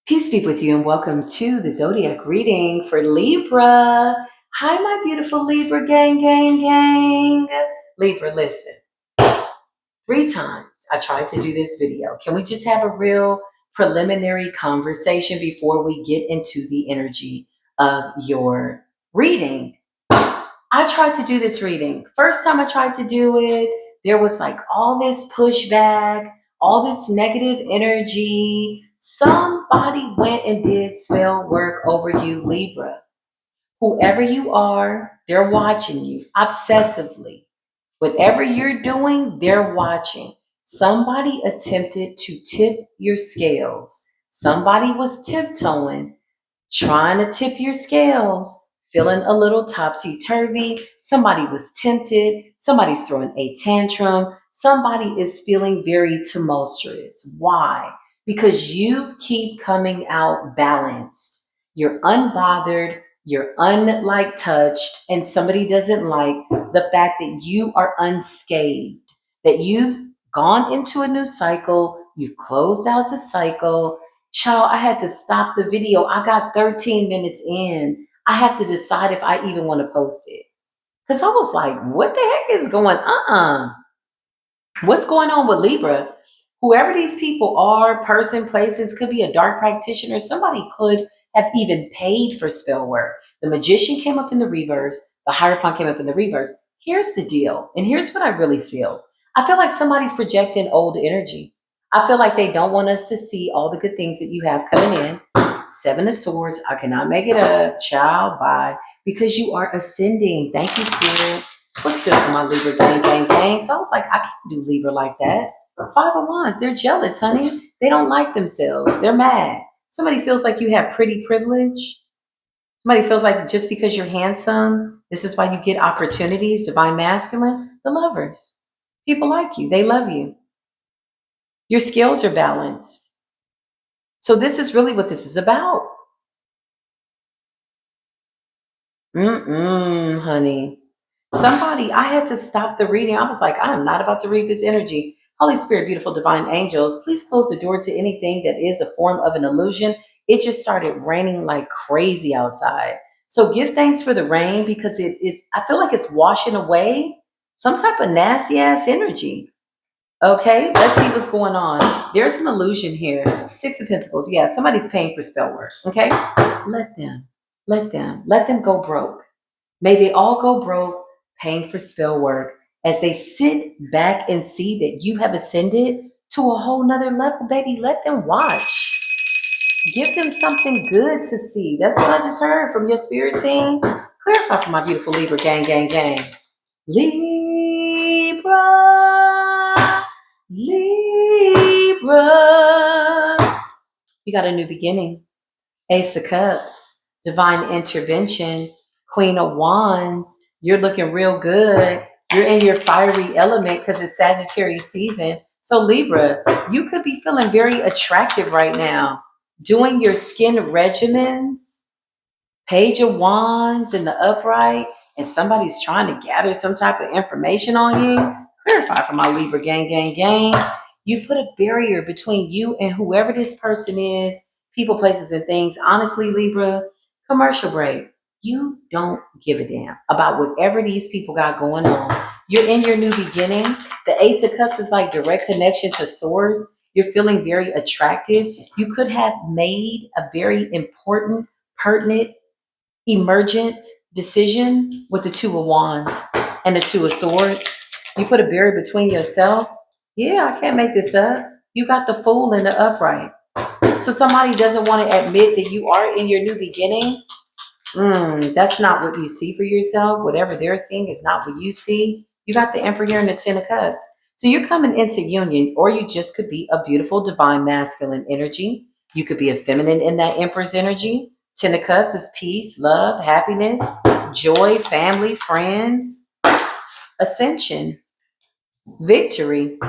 Peace be with you and welcome to the Zodiac reading for Libra. Hi, my beautiful Libra gang. Libra, listen, 3 times I tried to do this video. Can we just have a real preliminary conversation before we get into the energy of your reading? I tried to do this reading. First time I tried to do it, there was like all this pushback, all this negative energy. Somebody went and did spell work over you, Libra. Whoever you are, they're watching you obsessively. Whatever you're doing, they're watching. Somebody attempted to tip your scales. Somebody was tiptoeing trying to tip your scales, feeling a little topsy turvy. Somebody was tempted. Somebody's throwing a tantrum. Somebody is feeling very tumultuous. Why? Because you keep coming out balanced. You're unbothered. You're unlike touched. And somebody doesn't like the fact that you are unscathed, that you've gone into a new cycle. You've closed out the cycle. Child, I had to stop the video. I got 13 minutes in. I have to decide if I even want to post it. Because I was like, what the heck is going on? What's going on with Libra? Whoever these people are, person, places, could be a dark practitioner. Somebody could have even paid for spell work. The magician came up in the reverse. The Hierophant came up in the reverse. Here's the deal. And here's what I really feel. I feel like somebody's projecting old energy. I feel like they don't want us to see all the good things that you have coming in. 7 of Swords. I cannot make it up. Child, bye. Because you are ascending. Thank you, Spirit. What's good for my Libra gang? So I was like, I can't do Libra like that. 5 of Wands, they're jealous, honey. They don't like themselves. They're mad. Somebody feels like you have pretty privilege. Somebody feels like just because you're handsome, this is why you get opportunities. Divine Masculine, the Lovers. People like you. They love you. Your skills are balanced. So this is really what this is about. Honey. Somebody, I had to stop the reading. I was like, I am not about to read this energy. Holy Spirit, beautiful divine angels, please close the door to anything that is a form of an illusion. It just started raining like crazy outside. So give thanks for the rain because it's, I feel like it's washing away some type of nasty ass energy. Okay, let's see what's going on. There's an illusion here. 6 of Pentacles. Yeah, somebody's paying for spell work. Okay, let them go broke. May they all go broke paying for spell work as they sit back and see that you have ascended to a whole nother level, baby. Let them watch. Give them something good to see. That's what I just heard from your spirit team. Clarify for my beautiful Libra gang. Libra. You got a new beginning. Ace of Cups, divine intervention, Queen of Wands. You're looking real good. You're in your fiery element because it's Sagittarius season. So Libra, you could be feeling very attractive right now. Doing your skin regimens, Page of Wands in the upright, and somebody's trying to gather some type of information on you. Clarify for my Libra gang. You put a barrier between you and whoever this person is, people, places, and things. Honestly, Libra, commercial break. You don't give a damn about whatever these people got going on. You're in your new beginning. The Ace of Cups is like direct connection to Source. You're feeling very attractive. You could have made a very important, pertinent, emergent decision with the 2 of Wands and the 2 of Swords. You put a barrier between yourself. Yeah, I can't make this up. You got the Fool in the upright. So somebody doesn't want to admit that you are in your new beginning. That's not what you see for yourself. Whatever they're seeing is not what you see. You got the Emperor here and the 10 of Cups. So you're coming into union, or you just could be a beautiful divine masculine energy. You could be a feminine in that Emperor's energy. 10 of Cups is peace, love, happiness, joy, family, friends, ascension, victory.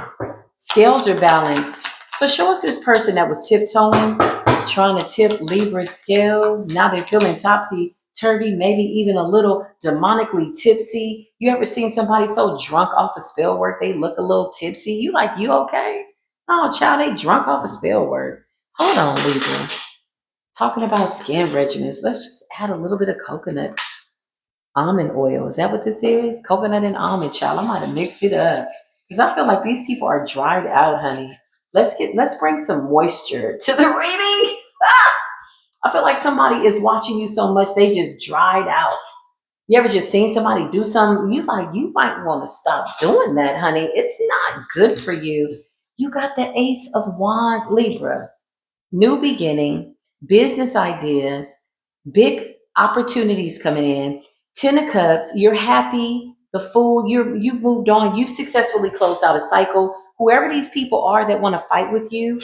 Scales are balanced. So show us this person that was tiptoeing, trying to tip Libra's scales. Now they're feeling topsy-turvy, maybe even a little demonically tipsy. You ever seen somebody so drunk off of spell work, they look a little tipsy? You like, you okay? Oh, child, they drunk off of spell work. Hold on, Libra. Talking about skin regimens, let's just add a little bit of coconut almond oil. Is that what this is? Coconut and almond, child. I might have mixed it up because I feel like these people are dried out, honey. Let's bring some moisture to the reading. I feel like somebody is watching you so much they just dried out. You ever just seen somebody do something? You might want to stop doing that, honey. It's not good for you. You got the Ace of Wands, Libra. New beginning, business ideas, big opportunities coming in. Ten of Cups, you're happy. The Fool, you've moved on. You've successfully closed out a cycle. Whoever these people are that want to fight with you,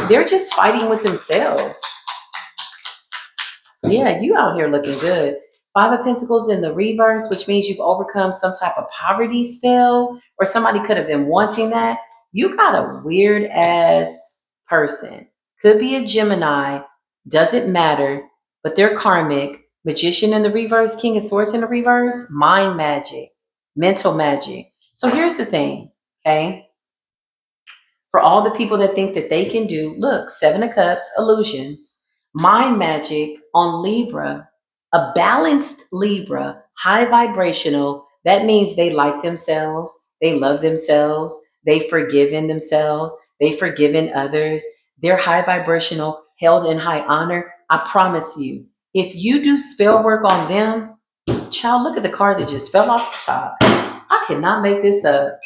they're just fighting with themselves. Yeah, you out here looking good. Five of Pentacles in the reverse, which means you've overcome some type of poverty spell, or somebody could have been wanting that. You got a weird ass person. Could be a Gemini, doesn't matter, but they're karmic. Magician in the reverse, King of Swords in the reverse, mind magic, mental magic. So here's the thing, okay? For all the people that think that they can do, look, Seven of Cups, illusions, mind magic on Libra, a balanced Libra, high vibrational. That means they like themselves, they love themselves, they've forgiven themselves, they've forgiven others. They're high vibrational, held in high honor. I promise you, if you do spell work on them, child, look at the card that just fell off the top. I cannot make this up.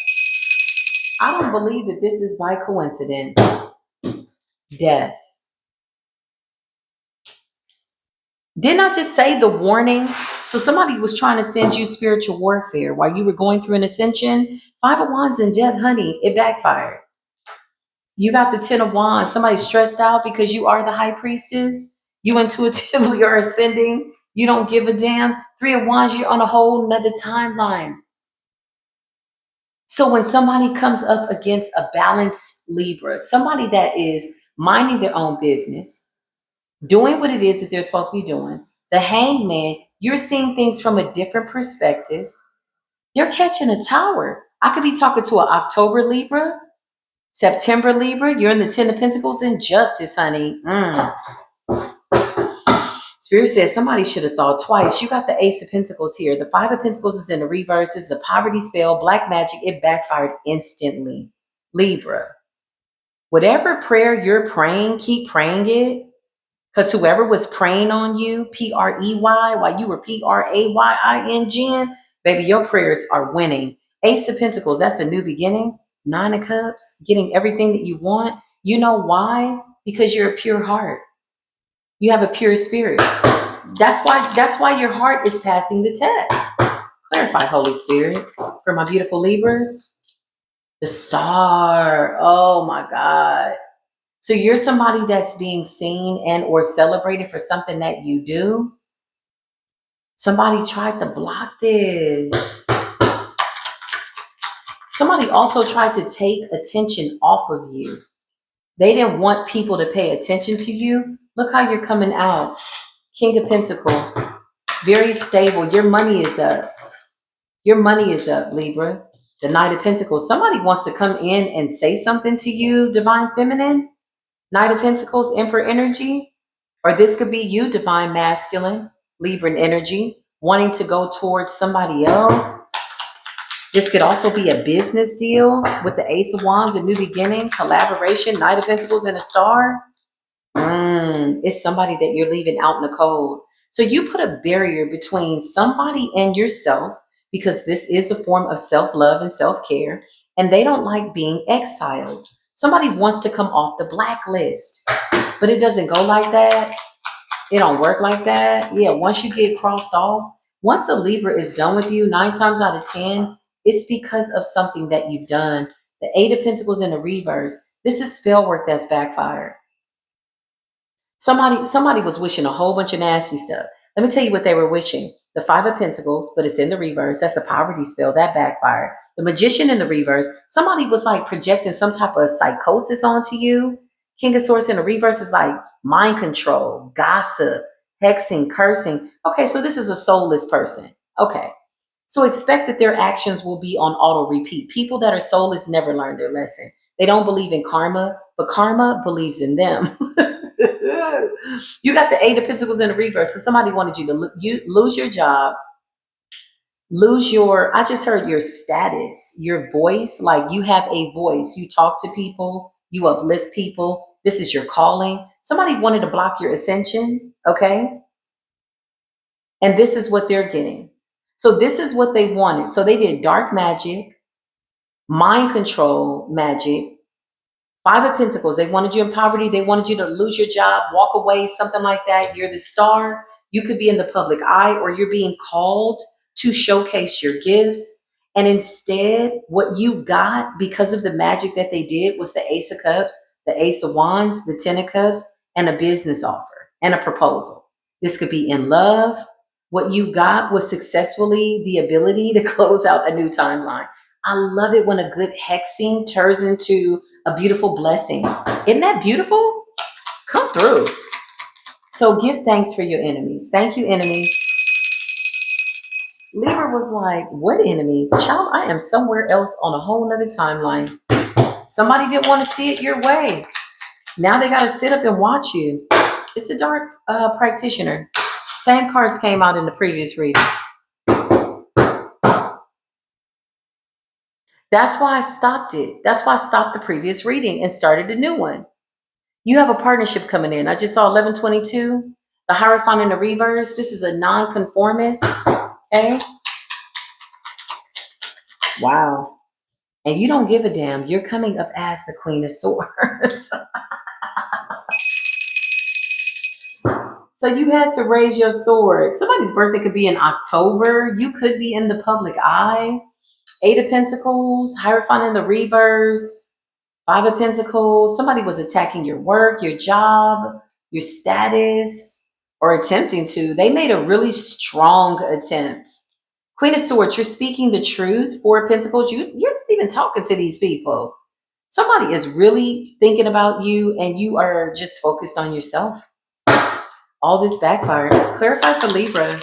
I don't believe that this is by coincidence. Death. Didn't I just say the warning? So somebody was trying to send you spiritual warfare while you were going through an ascension. Five of Wands and death, honey, it backfired. You got the Ten of Wands. Somebody stressed out because you are the high priestess. You intuitively are ascending. You don't give a damn. Three of Wands, you're on a whole nother timeline. So when somebody comes up against a balanced Libra, somebody that is minding their own business, doing what it is that they're supposed to be doing, the Hangman, you're seeing things from a different perspective. You're catching a tower. I could be talking to an October Libra, September Libra. You're in the Ten of Pentacles in justice, honey. Spirit says somebody should have thought twice. You got the Ace of Pentacles here. The Five of Pentacles is in the reverse. This is a poverty spell, black magic. It backfired instantly. Libra. Whatever prayer you're praying, keep praying it. Because whoever was praying on you, Prey, while you were Praying, baby, your prayers are winning. Ace of Pentacles, that's a new beginning. Nine of Cups, getting everything that you want. You know why? Because you're a pure heart. You have a pure spirit. That's why your heart is passing the test. Clarify, Holy Spirit, for my beautiful Libras. The Star. Oh my God. So you're somebody that's being seen and or celebrated for something that you do. Somebody tried to block this. Somebody also tried to take attention off of you. They didn't want people to pay attention to you. Look how you're coming out. King of Pentacles. Very stable. Your money is up. Your money is up, Libra. The Knight of Pentacles. Somebody wants to come in and say something to you, Divine Feminine. Knight of Pentacles, Emperor energy. Or this could be you, Divine Masculine, Libran energy, wanting to go towards somebody else. This could also be a business deal with the Ace of Wands, a new beginning, collaboration, Knight of Pentacles, and a Star. It's somebody that you're leaving out in the cold. So you put a barrier between somebody and yourself because this is a form of self-love and self-care, and they don't like being exiled. Somebody wants to come off the blacklist, but it doesn't go like that. It don't work like that. Yeah, once you get crossed off, once a Libra is done with you, 9 times out of 10, it's because of something that you've done. The Eight of Pentacles in the reverse. This is spell work that's backfired. Somebody was wishing a whole bunch of nasty stuff. Let me tell you what they were wishing. The Five of Pentacles, but it's in the reverse. That's a poverty spell. That backfired. The Magician in the reverse. Somebody was like projecting some type of psychosis onto you. King of Swords in the reverse is like mind control, gossip, hexing, cursing. Okay, so this is a soulless person. Okay. So expect that their actions will be on auto repeat. People that are soulless never learn their lesson. They don't believe in karma, but karma believes in them. You got the Eight of Pentacles in the reverse. So somebody wanted you to lose your job, lose your, I just heard your status, your voice. Like you have a voice. You talk to people, you uplift people. This is your calling. Somebody wanted to block your ascension, okay? And this is what they're getting. So this is what they wanted. So they did dark magic, mind control magic, Five of Pentacles. They wanted you in poverty. They wanted you to lose your job, walk away, something like that. You're the star. You could be in the public eye, or you're being called to showcase your gifts. And instead, what you got because of the magic that they did was the Ace of Cups, the Ace of Wands, the Ten of Cups, and a business offer and a proposal. This could be in love. What you got was successfully the ability to close out a new timeline. I love it when a good hexing turns into a beautiful blessing. Isn't that beautiful? Come through. So give thanks for your enemies. Thank you, enemies. Libra was like, what enemies? Child, I am somewhere else on a whole nother timeline. Somebody didn't want to see it your way. Now they got to sit up and watch you. It's a dark practitioner. Same cards came out in the previous reading. That's why I stopped it. That's why I stopped the previous reading and started a new one. You have a partnership coming in. I just saw 1122, the Hierophant in the reverse. This is a non-conformist. Okay. Wow. And you don't give a damn. You're coming up as the Queen of Swords. So you had to raise your sword. Somebody's birthday could be in October. You could be in the public eye. Eight of Pentacles, Hierophant in the reverse, Five of Pentacles. Somebody was attacking your work, your job, your status, or attempting to. They made a really strong attempt. Queen of Swords, you're speaking the truth. Four of Pentacles, you're not even talking to these people. Somebody is really thinking about you and you are just focused on yourself. All this backfired. Clarify for Libra.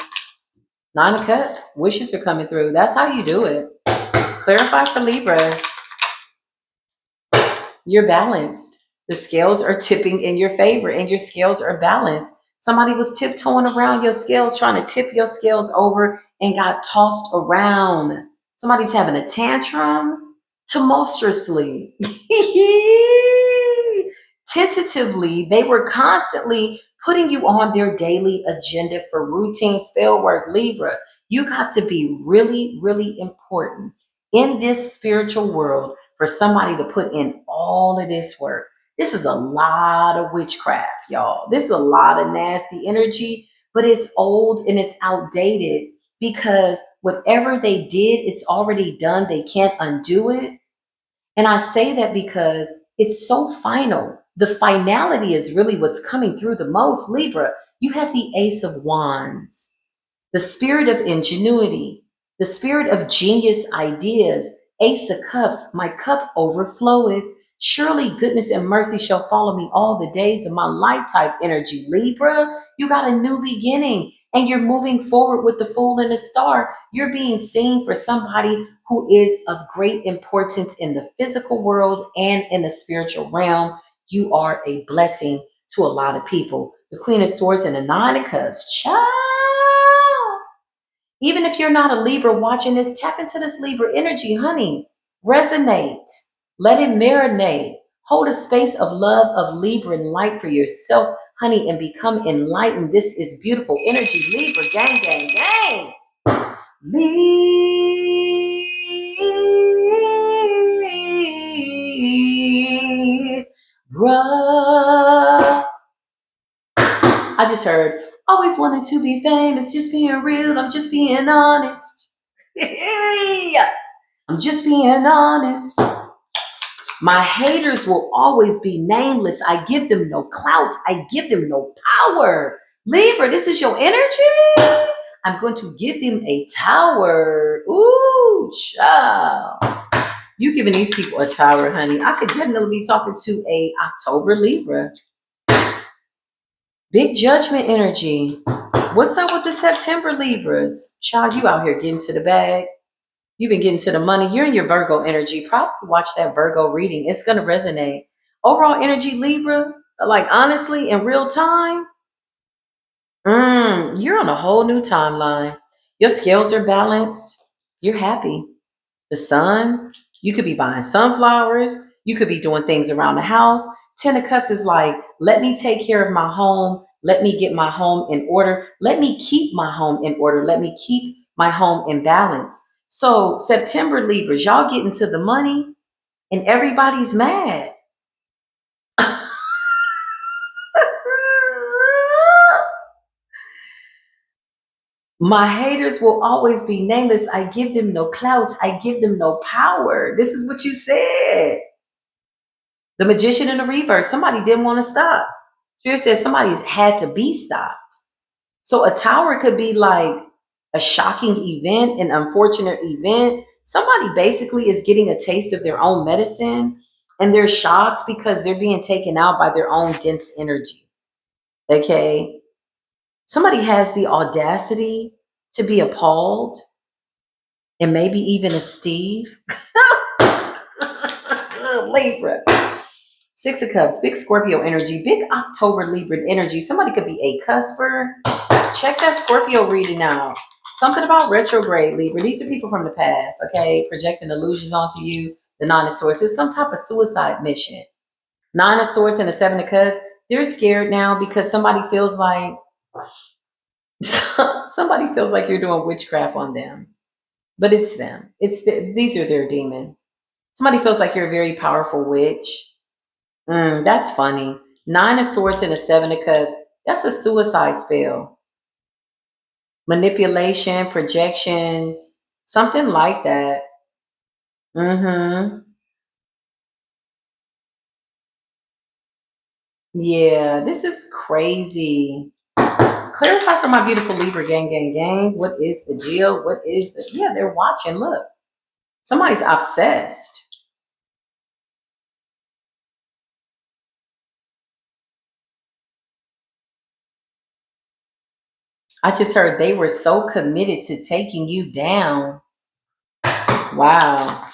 Nine of Cups, wishes are coming through. That's how you do it. Clarify for Libra. You're balanced. The scales are tipping in your favor and your scales are balanced. Somebody was tiptoeing around your scales, trying to tip your scales over and got tossed around. Somebody's having a tantrum tumultuously. Tentatively, they were constantly putting you on their daily agenda for routine spell work. Libra, you got to be really, really important in this spiritual world for somebody to put in all of this work. This is a lot of witchcraft, y'all. This is a lot of nasty energy, but it's old and it's outdated because whatever they did, it's already done. They can't undo it. And I say that because it's so final. The finality is really what's coming through the most. Libra, you have the Ace of Wands, the spirit of ingenuity, the spirit of genius ideas. Ace of Cups, my cup overfloweth. Surely goodness and mercy shall follow me all the days of my life. Type energy. Libra, you got a new beginning and you're moving forward with the Fool and the Star. You're being seen for somebody who is of great importance in the physical world and in the spiritual realm. You are a blessing to a lot of people. The Queen of Swords and the Nine of Cups. Child. Even if you're not a Libra watching this, tap into this Libra energy, honey. Resonate. Let it marinate. Hold a space of love, of Libra and light for yourself, honey, and become enlightened. This is beautiful energy. Libra, gang, gang, gang. Libra. I just heard, always wanted to be famous, just being real, I'm just being honest. I'm just being honest. My haters will always be nameless. I give them no clout. I give them no power. Libra, this is your energy. I'm going to give them a tower. Ooh, child. You giving these people a tower, honey. I could definitely be talking to a October Libra. Big judgment energy. What's up with the September Libras? Child, you out here getting to the bag. You've been getting to the money. You're in your Virgo energy. Probably watch that Virgo reading. It's going to resonate. Overall energy, Libra, Like honestly, in real time, you're on a whole new timeline. Your scales are balanced. You're happy. The sun, you could be buying sunflowers. You could be doing things around the house. Ten of Cups is like, let me take care of my home. Let me get my home in order. Let me keep my home in order. Let me keep my home in balance. So, September Libras, y'all get into the money and everybody's mad. My haters will always be nameless. I give them no clout. I give them no power. This is what you said. The magician in the reverse. Somebody didn't want to stop. Spirit says somebody had to be stopped. So a tower could be like a shocking event, an unfortunate event. Somebody basically is getting a taste of their own medicine and they're shocked because they're being taken out by their own dense energy. Okay. Somebody has the audacity to be appalled and maybe even a Steve. Libra. Six of Cups, big Scorpio energy, big October Libra energy. Somebody could be a cusper. Check that Scorpio reading out. Something about retrograde Libra. These are people from the past, okay? Projecting illusions onto you. The Nine of Swords. It's some type of suicide mission. Nine of Swords and the Seven of Cups. They're scared now because somebody feels like you're doing witchcraft on them. But it's them. These are their demons. Somebody feels like you're a very powerful witch. That's funny. Nine of Swords and a Seven of Cups. That's a suicide spell. Manipulation, projections, something like that. Mm-hmm. Yeah, this is crazy. Clarify for my beautiful Libra gang, gang, gang. What is the deal? What is the? Yeah, they're watching. Look, somebody's obsessed. I just heard they were so committed to taking you down. Wow,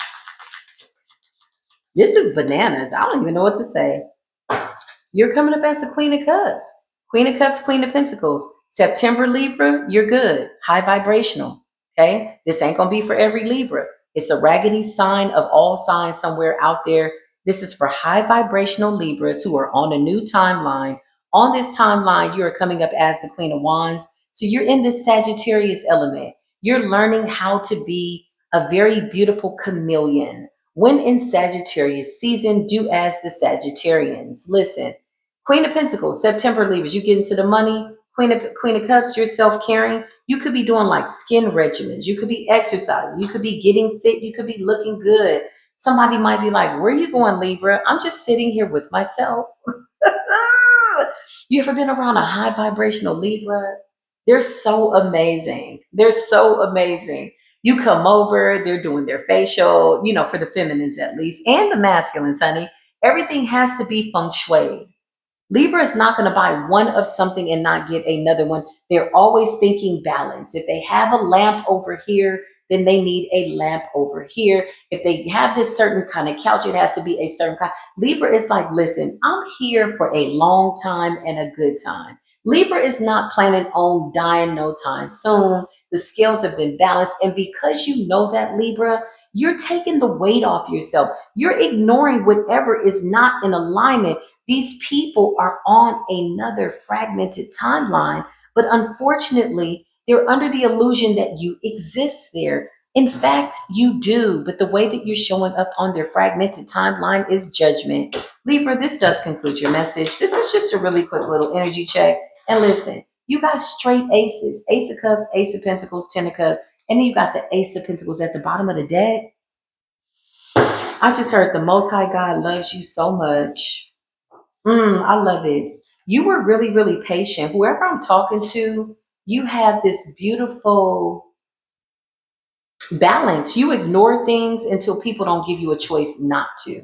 this is bananas. I don't even know what to say. You're coming up as the Queen of Cups. Queen of Cups, Queen of Pentacles. September Libra, you're good. High vibrational. Okay? This ain't going to be for every Libra. It's a raggedy sign of all signs somewhere out there. This is for high vibrational Libras who are on a new timeline. On this timeline, you are coming up as the Queen of Wands. So you're in this Sagittarius element. You're learning how to be a very beautiful chameleon. When in Sagittarius season, do as the Sagittarians. Listen, Queen of Pentacles, September Libras, you get into the money. Queen of Cups, you're self-caring. You could be doing like skin regimens. You could be exercising. You could be getting fit. You could be looking good. Somebody might be like, where are you going, Libra? I'm just sitting here with myself. You ever been around a high vibrational Libra? They're so amazing. They're so amazing. You come over, they're doing their facial, for the feminines at least, and the masculines, honey. Everything has to be feng shui. Libra is not going to buy one of something and not get another one. They're always thinking balance. If they have a lamp over here, then they need a lamp over here. If they have this certain kind of couch, it has to be a certain kind. Libra is like, listen, I'm here for a long time and a good time. Libra is not planning on dying no time soon. The scales have been balanced. And because you know that, Libra, you're taking the weight off yourself. You're ignoring whatever is not in alignment. These people are on another fragmented timeline, but unfortunately, they're under the illusion that you exist there. In fact, you do, but the way that you're showing up on their fragmented timeline is judgment. Libra, this does conclude your message. This is just a really quick little energy check. And listen, you got straight aces, Ace of Cups, Ace of Pentacles, Ten of Cups, and then you got the Ace of Pentacles at the bottom of the deck. I just heard the Most High God loves you so much. I love it. You were really, really patient. Whoever I'm talking to, you have this beautiful balance. You ignore things until people don't give you a choice not to.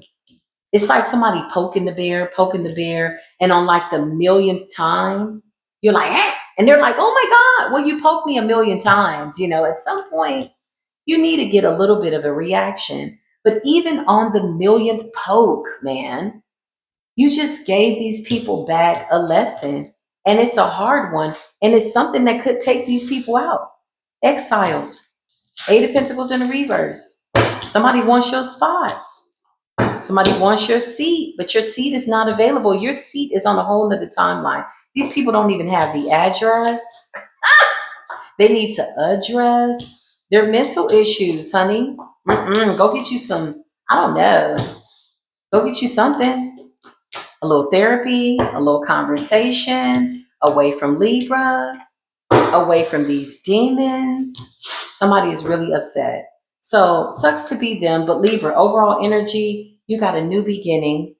It's like somebody poking the bear, and on like the millionth time, you're like, eh, and they're like, oh my God, well, you poked me a million times. At some point, you need to get a little bit of a reaction. But even on the millionth poke, man, You just gave these people back a lesson, and it's a hard one, and it's something that could take these people out. Exiled. Eight of Pentacles in the reverse. Somebody wants your spot. Somebody wants your seat, but your seat is not available. Your seat is on a whole nother timeline. These people don't even have the address. They need to address their mental issues, honey. Go get you some, I don't know, go get you something. A little therapy, a little conversation, away from Libra, away from these demons. Somebody is really upset. So, sucks to be them, but Libra, overall energy, you got a new beginning.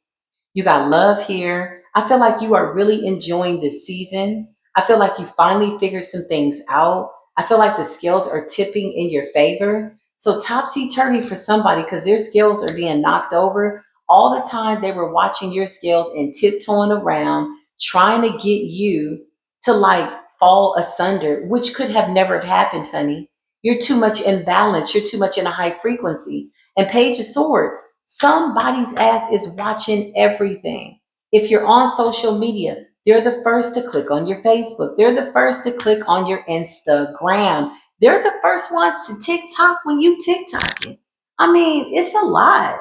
You got love here. I feel like you are really enjoying this season. I feel like you finally figured some things out. I feel like the scales are tipping in your favor. So topsy-turvy for somebody because their scales are being knocked over. All the time they were watching your scales and tiptoeing around, trying to get you to like fall asunder, which could have never happened, honey. You're too much in balance. You're too much in a high frequency. And Page of Swords, somebody's ass is watching everything. If you're on social media, they're the first to click on your Facebook. They're the first to click on your Instagram. They're the first ones to TikTok when you TikToking. I mean, it's a lot.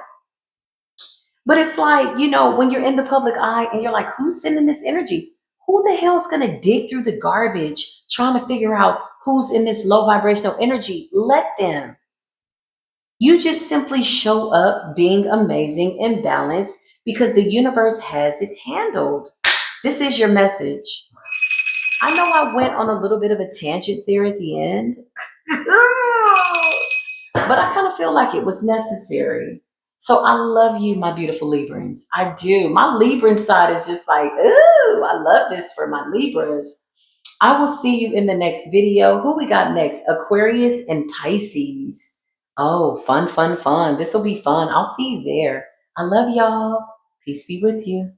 But it's like, when you're in the public eye and you're like, who's sending this energy? Who the hell's going to dig through the garbage trying to figure out who's in this low vibrational energy? Let them. You just simply show up being amazing and balanced because the universe has it handled. This is your message. I know I went on a little bit of a tangent there at the end, but I kind of feel like it was necessary. So I love you, my beautiful Librans. I do. My Libran side is just like, ooh, I love this for my Libras. I will see you in the next video. Who we got next? Aquarius and Pisces. Oh, fun, fun, fun. This will be fun. I'll see you there. I love y'all. Peace be with you.